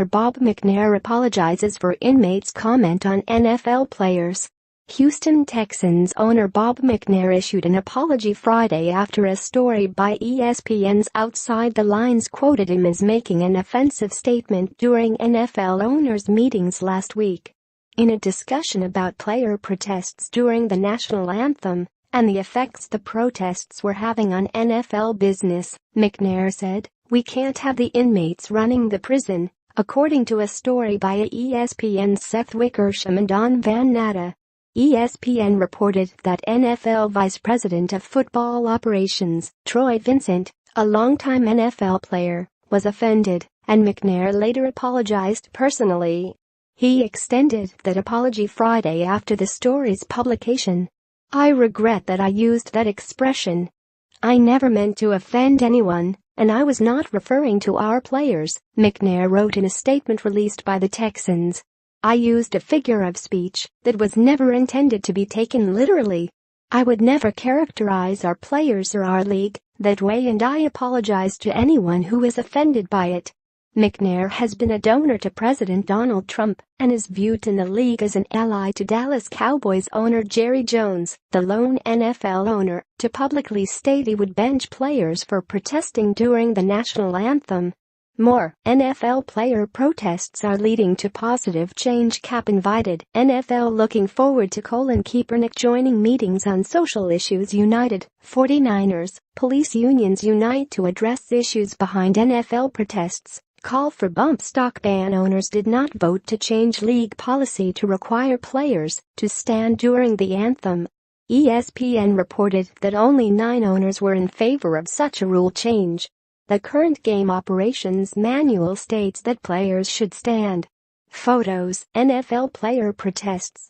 Bob McNair apologizes for inmates' comment on NFL players. Houston Texans owner Bob McNair issued an apology Friday after a story by ESPN's Outside the Lines quoted him as making an offensive statement during NFL owners' meetings last week. In a discussion about player protests during the national anthem and the effects the protests were having on NFL business, McNair said, "We can't have the inmates running the prison," according to a story by ESPN's Seth Wickersham and on Van Natta. ESPN reported that NFL Vice President of Football Operations, Troy Vincent, a longtime NFL player, was offended, and McNair later apologized personally. He extended that apology Friday after the story's publication. "I regret that I used that expression. I never meant to offend anyone, and I was not referring to our players," McNair wrote in a statement released by the Texans. "I used a figure of speech that was never intended to be taken literally. I would never characterize our players or our league that way, and I apologize to anyone who is offended by it." McNair has been a donor to President Donald Trump and is viewed in the league as an ally to Dallas Cowboys owner Jerry Jones, the lone NFL owner to publicly state he would bench players for protesting during the national anthem. More NFL player protests are leading to positive change. Cap invited NFL looking forward to Kaepernick joining meetings on social issues. United 49ers, police unions unite to address issues behind NFL protests. Call for bump stock ban. Owners did not vote to change league policy to require players to stand during the anthem. ESPN reported that only 9 owners were in favor of such a rule change. The current game operations manual states that players should stand. Photos: NFL player protests.